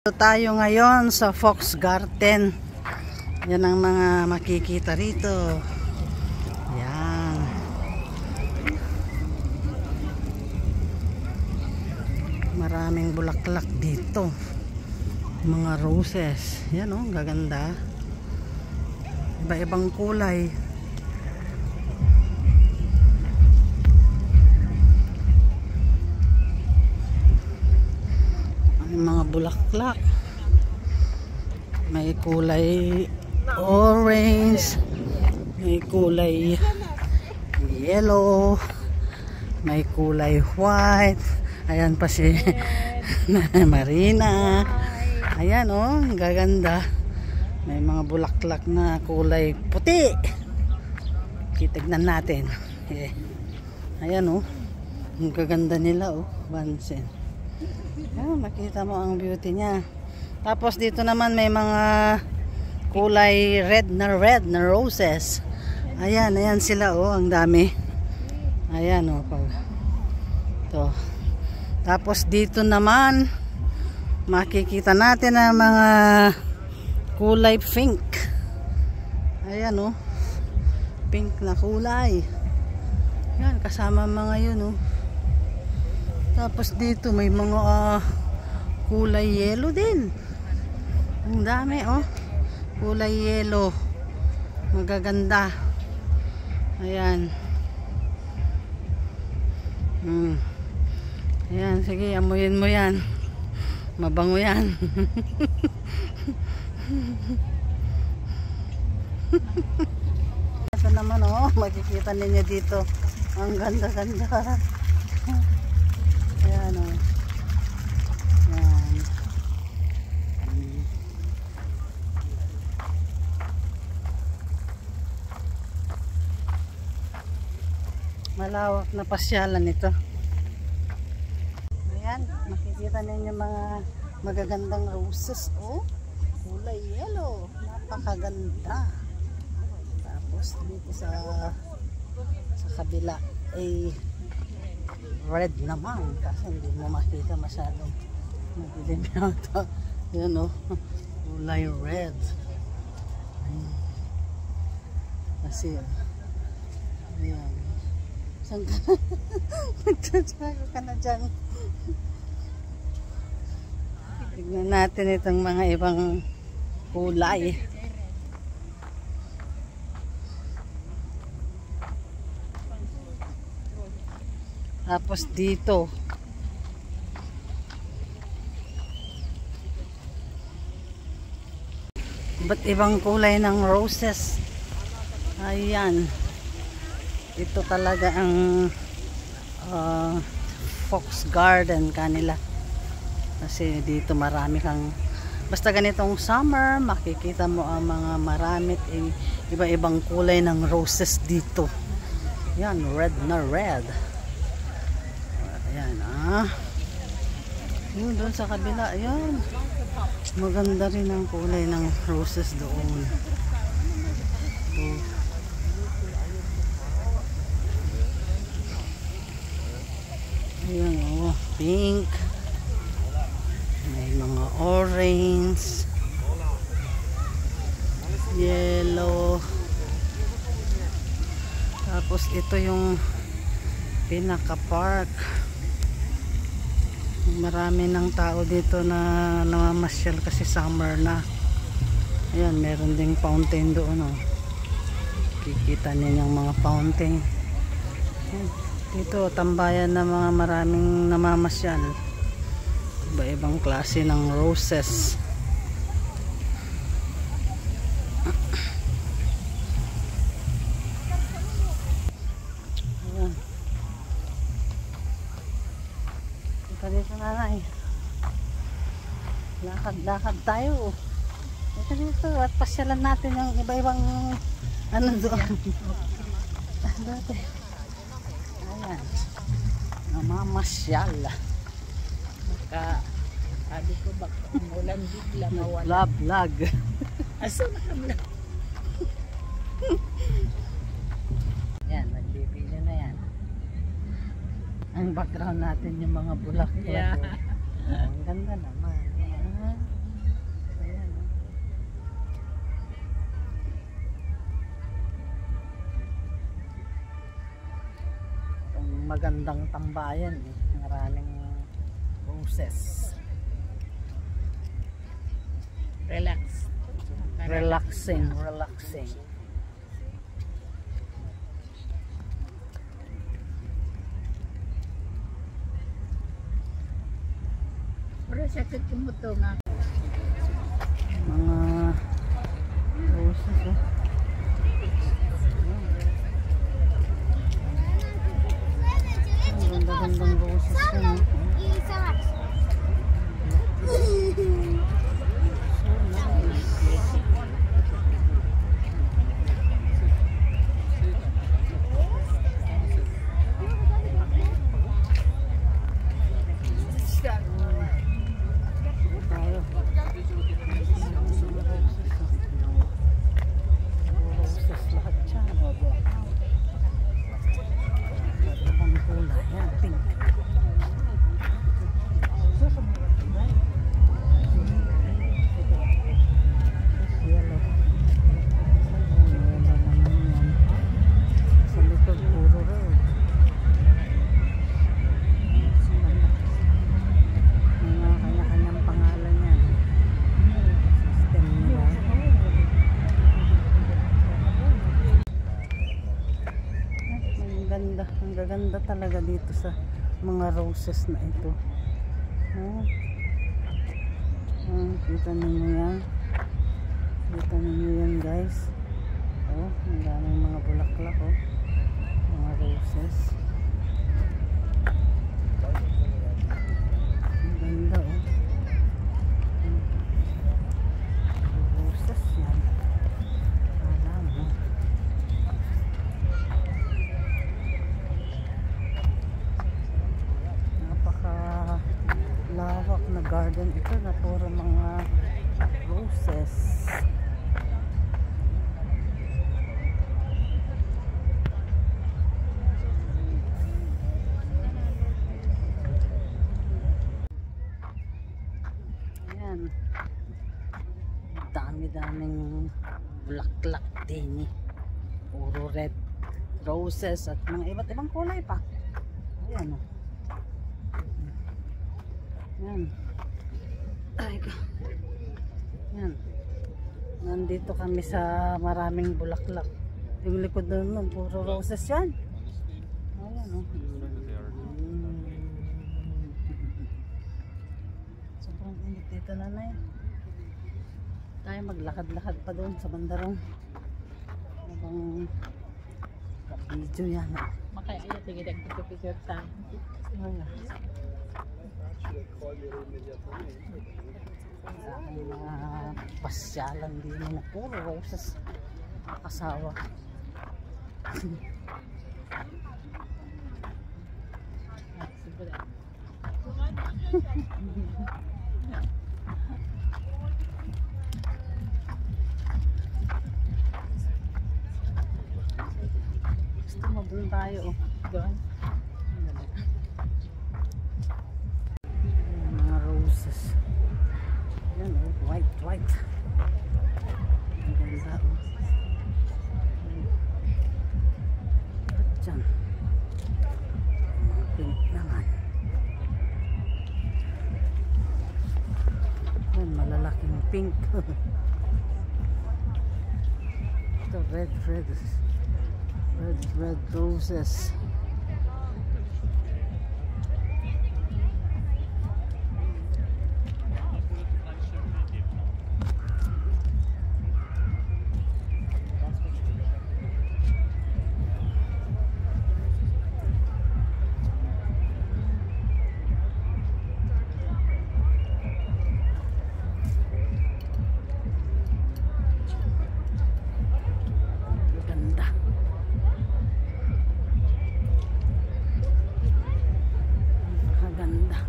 Tayo ngayon sa Fox Garden. Yan ang mga makikita rito. Yan. Maraming bulaklak dito. Mga roses. Yan oh, gaganda. Iba-ibang kulay. Mga bulaklak, may kulay orange, may kulay yellow, may kulay white. Ayan pa si Marina. Ayan oh, gaganda. May mga bulaklak na kulay puti. Titignan natin. Ayan oh, ang gaganda nila oh, pansin. Makita mo ang beauty niya. Tapos dito naman may mga kulay red na roses. Ayan, ayan sila oh, ang dami. Ayan oh. Ito. Tapos dito naman makikita natin ang mga kulay pink. Ayan oh. Pink na kulay. Ayan, kasama mga yun oh. Tapos dito may mga kulay yellow din. Ang dami oh. Kulay yellow. Magaganda. Ayan. Ayan, sige, amuyin mo yan. Mabango yan. Ito naman oh, makikita ninyo dito. Ang ganda-ganda. Ayan o. Ayan. Malawak na pasyalan ito. Ayan, makikita ninyo mga magagandang roses o kulay yellow. Napakaganda. Tapos dito sa kabila ay red naman kasi hindi mo makita masyadong madilim yata. Yan o, kulay red. Kasi ayan, saan ka na? Magtsatsago ka na dyan. Tignan natin itong mga ibang kulay. Tapos dito iba't ibang kulay ng roses. Ayan, ito talaga ang Fox Garden kanila kasi dito marami kang basta ganitong summer makikita mo ang mga maramit iba-ibang kulay ng roses dito. Yan, red na red. Ayan ah. Yun doon sa kabila. Ayan. Maganda rin ang kulay ng roses doon. So, ayan oh. Pink. May mga orange. Yellow. Tapos ito yung pinaka park. Marami ng tao dito na namamasyal kasi summer na. Ayan, meron ding fountain doon oh. Kikita niyo yung mga fountain. Dito tambayan na mga maraming namamasyal. Iba-ibang klase ng roses. Ayan. Dito nanay. Lakad-lakad tayo. Ito dito at pasyalan natin yung iba-ibang ano doon. Dati. Ayan. Namamasyal. Sabi ko baka umulan bigla mawala. Vlog. Asa na kami na? Yan, nagbibigyo na yan. Ang background natin yung mga bulaklak. Yeah. Ang ganda naman. Yan. magandang tambayan eh. Maraming roses. Relax. Relaxing, relaxing. Pero sakit yung muto nga. Mga roses oh. Ang ganda-gandang roses yan oh. Ang gaganda talaga dito sa mga roses na ito. Kita ninyo yan. Kita ninyo yan guys. Ang daming mga bulaklak oh. Mga roses. Ang ganda oh. Roses yan. Alam mo. Lawak na garden ito na puro mga roses. Ayan. Dami-daming bulaklak din eh. Puro red roses at mga iba't ibang kulay pa. Ayan o. Yan. Ay ko. Yan. Nandito kami sa maraming bulaklak. Yung likod doon, puro roses yan. Ayan o. Sobrang init dito nanay. Tayo maglakad-lakad pa doon sa bandarong. Habang video yan. Makaya sige nagpipicture sa. Ayan. Sa aking pasyalan din na puro roses kasawa. Gusto mo doon tayo oh. Doon. Yan oh, white. Ang ganda oh. At dyan. Mga pink naman. Yan, malalaking pink. Ito red roses. Ganda.